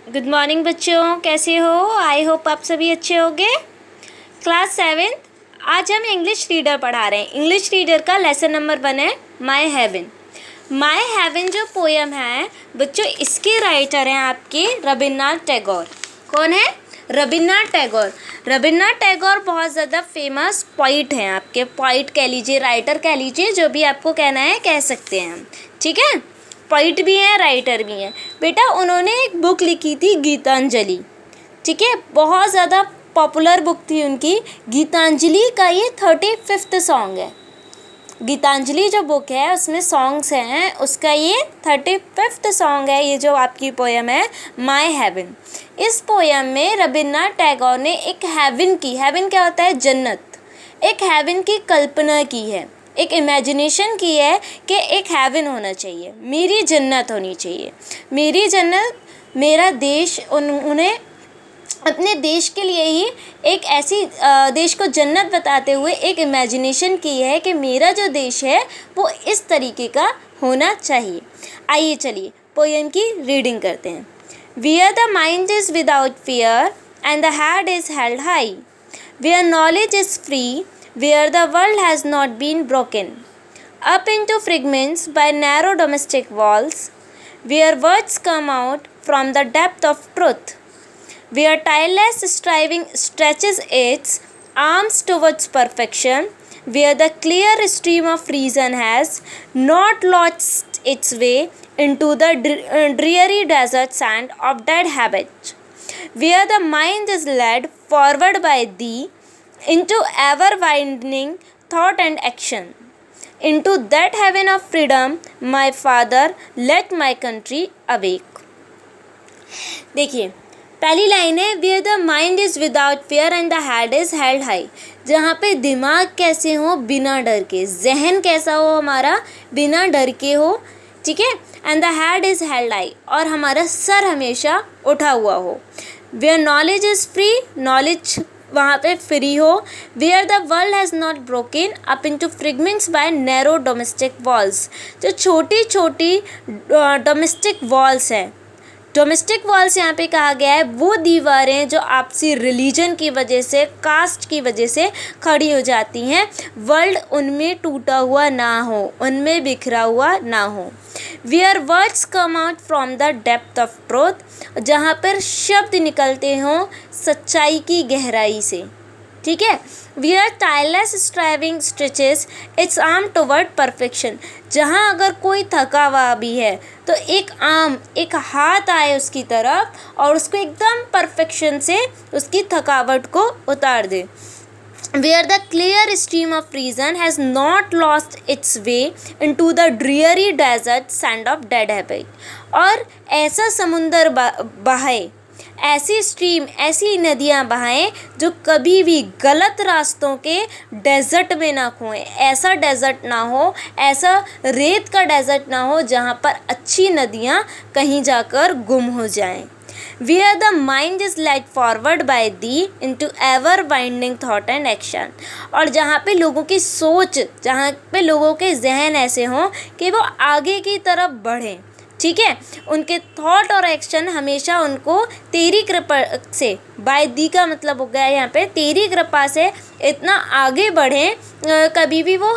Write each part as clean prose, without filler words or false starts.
Good morning बच्चों, कैसे हो? आई होप आप सभी अच्छे होंगे। क्लास 7 आज हम इंग्लिश रीडर पढ़ा रहे हैं। इंग्लिश रीडर का लेसन नंबर 1 है माय हेवन। माय हेवन जो पोयम है बच्चों, इसके राइटर हैं आपके रविन्द्रनाथ टैगोर। कौन है? रविन्द्रनाथ टैगोर। रविन्द्रनाथ टैगोर बहुत ज़्यादा फेमस पोइट हैं आपके। पोइट कह लीजिए, राइटर कह लीजिए, जो भी आपको कहना है कह सकते हैं हम। ठीक है, पोइट भी हैं, राइटर भी हैं। बेटा उन्होंने एक बुक लिखी थी गीतांजलि। ठीक है, बहुत ज़्यादा पॉपुलर बुक थी उनकी। गीतांजलि का ये 35वां सॉन्ग है। गीतांजलि जो बुक है उसमें सॉन्ग्स हैं, उसका ये 35वां सॉन्ग है। ये जो आपकी पोयम है माय हेवन। इस पोयम में रविन्द्रनाथ टैगोर ने एक हेवन की, हेवन क्या होता है? जन्नत। एक हेवन की कल्पना की है, एक इमेजिनेशन की है कि एक हेवन होना चाहिए, मेरी जन्नत होनी चाहिए, मेरी जन्नत, मेरा देश। उन्हें अपने देश के लिए ही एक ऐसी देश को जन्नत बताते हुए एक इमेजिनेशन की है कि मेरा जो देश है वो इस तरीके का होना चाहिए। आइए चलिए पोयम की रीडिंग करते हैं। Where the mind is without fear and the head is held high, where knowledge is free, where the world has not been broken up into fragments by narrow domestic walls, where words come out from the depth of truth, where tireless striving stretches its arms towards perfection, where the clear stream of reason has not lost its way into the dreary desert sand of dead habit, where the mind is led forward by thee into ever widening thought and action, into that heaven of freedom, my father, let my country awake। देखिए पहली line है where the mind is without fear and the head is held high. जहाँ पे दिमाग कैसे हो? बिना डर के। जहन कैसा हो हमारा? बिना डर के हो। ठीक है, and the head is held high, और हमारा सर हमेशा उठा हुआ हो। Where knowledge is free, knowledge वहाँ पे फ्री हो। Where the world has not broken up into fragments by narrow domestic walls. जो छोटी छोटी डोमेस्टिक वॉल्स हैं, डोमेस्टिक वॉल्स यहाँ पे कहा गया है वो दीवारें जो आपसी रिलीजन की वजह से, कास्ट की वजह से खड़ी हो जाती हैं, वर्ल्ड उनमें टूटा हुआ ना हो, उनमें बिखरा हुआ ना हो। Where words come out from the depth of truth, जहाँ पर शब्द निकलते हों सच्चाई की गहराई से। ठीक है, where tireless striving stretches its arm toward perfection, जहाँ अगर कोई थका हुआ भी है तो एक आर्म, एक हाथ आए उसकी तरफ और उसको एकदम परफेक्शन से उसकी थकावट को उतार दे। Where the clear stream of reason has not lost its way into the dreary desert sand of dead habit, और ऐसा समुंदर बहाए, ऐसी स्ट्रीम, ऐसी नदियाँ बहाएं जो कभी भी गलत रास्तों के डेजर्ट में ना खोएं। ऐसा डेजर्ट ना हो, ऐसा रेत का डेजर्ट ना हो जहाँ पर अच्छी नदियाँ कहीं जाकर गुम हो जाएं। Where the mind is led forward by thee into ever winding thought and action, और जहाँ पे लोगों की सोच, जहाँ पे लोगों के जहन ऐसे हों कि वो आगे की तरफ बढ़ें। ठीक है, उनके थॉट और एक्शन हमेशा उनको तेरी कृपा से, बाय दी का मतलब हो गया यहाँ पे तेरी कृपा से, इतना आगे बढ़ें, कभी भी वो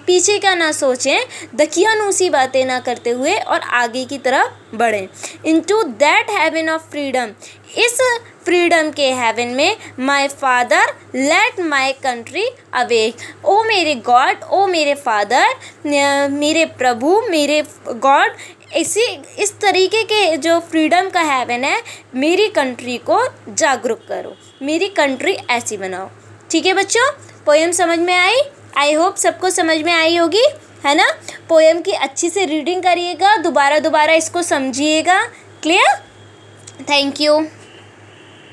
पीछे का ना सोचें, दकियानूसी बातें ना करते हुए और आगे की तरफ बढ़ें। Into that heaven of freedom, इस फ्रीडम के हेवन में my father let my country awake, ओ मेरे गॉड, ओ मेरे फादर, मेरे प्रभु, मेरे गॉड, इस तरीके के जो फ्रीडम का हेवन है, मेरी कंट्री को जागरूक करो, मेरी कंट्री ऐसी बनाओ। ठीक है बच्चों, पोएम समझ में आई? आई होप सबको समझ में आई होगी, है ना? पोएम की अच्छी से रीडिंग करिएगा, दोबारा इसको समझिएगा। क्लियर? Thank you.